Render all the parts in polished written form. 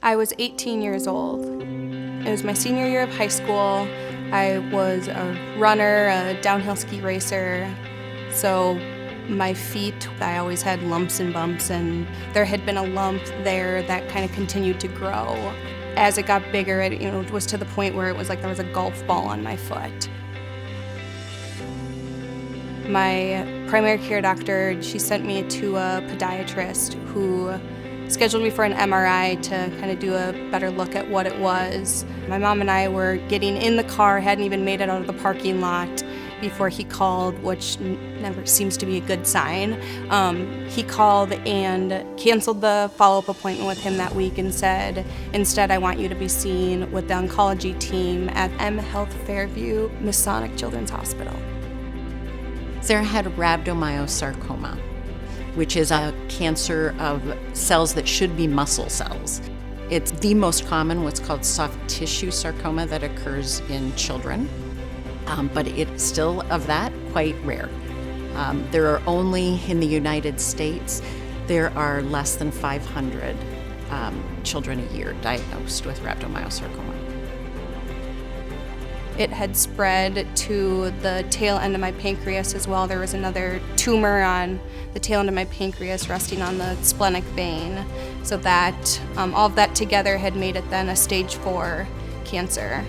I was 18 years old. It was my senior year of high school. I was a runner, a downhill ski racer, so my feet, I always had lumps and bumps, and there had been a lump there that kind of continued to grow. As it got bigger, it was to the point where it was like there was a golf ball on my foot. My primary care doctor, she sent me to a podiatrist who scheduled me for an MRI to kind of do a better look at what it was. My mom and I were getting in the car, hadn't even made it out of the parking lot before he called, which never seems to be a good sign. He called and canceled the follow-up appointment with him that week and said, instead, I want you to be seen with the oncology team at M Health Fairview Masonic Children's Hospital. Sarah had rhabdomyosarcoma, which is a cancer of cells that should be muscle cells. It's the most common, what's called soft tissue sarcoma, that occurs in children, but it's still, of that, quite rare. There are only, in the United States, there are less than 500 children a year diagnosed with rhabdomyosarcoma. It had spread to the tail end of my pancreas as well. There was another tumor on the tail end of my pancreas resting on the splenic vein. So that, all of that together had made it then a stage 4 cancer.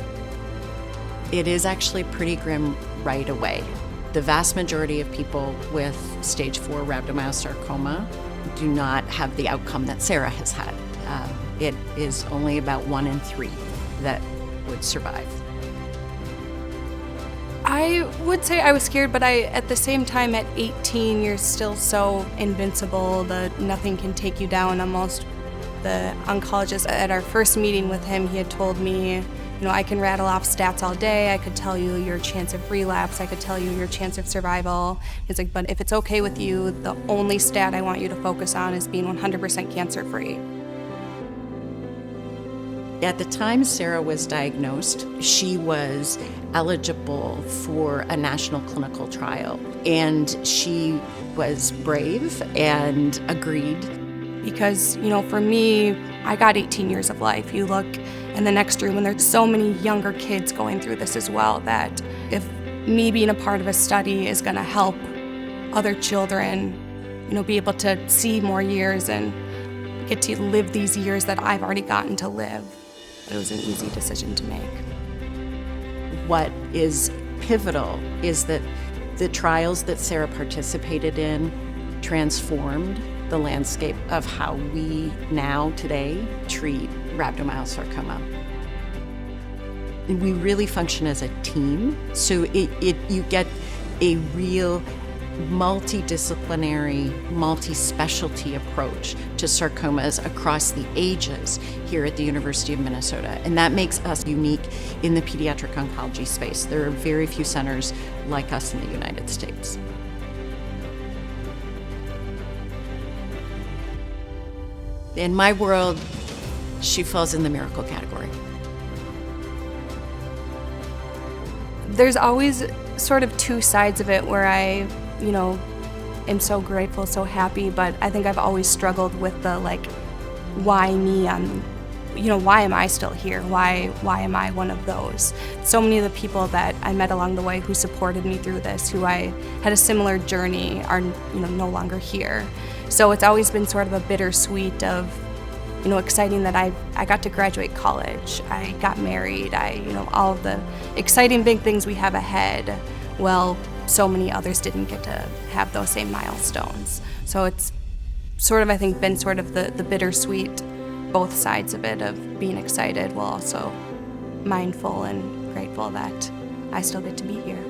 It is actually pretty grim right away. The vast majority of people with stage 4 rhabdomyosarcoma do not have the outcome that Sarah has had. It is only about 1 in 3 that would survive. I would say I was scared, but at the same time, at 18, you're still so invincible that nothing can take you down almost. The oncologist, at our first meeting with him, he had told me, I can rattle off stats all day. I could tell you your chance of relapse. I could tell you your chance of survival. He's like, but if it's okay with you, the only stat I want you to focus on is being 100% cancer-free. At the time Sarah was diagnosed, she was eligible for a national clinical trial, and she was brave and agreed. Because, for me, I got 18 years of life. You look in the next room, and there's so many younger kids going through this as well, that if me being a part of a study is going to help other children, be able to see more years and get to live these years that I've already gotten to live, it was an easy decision to make. What is pivotal is that the trials that Sarah participated in transformed the landscape of how we now, today, treat rhabdomyosarcoma. We really function as a team, so you get a real multidisciplinary, multi-specialty approach to sarcomas across the ages here at the University of Minnesota. And that makes us unique in the pediatric oncology space. There are very few centers like us in the United States. In my world, she falls in the miracle category. There's always sort of two sides of it where I am so grateful, so happy, but I think I've always struggled with the why me? Why am I still here? Why am I one of those? So many of the people that I met along the way who supported me through this, who I had a similar journey, are no longer here. So it's always been sort of a bittersweet of, exciting that I got to graduate college, I got married, all of the exciting big things we have ahead. Well, so many others didn't get to have those same milestones. So it's sort of, I think, been sort of the bittersweet, both sides of it, of being excited while also mindful and grateful that I still get to be here.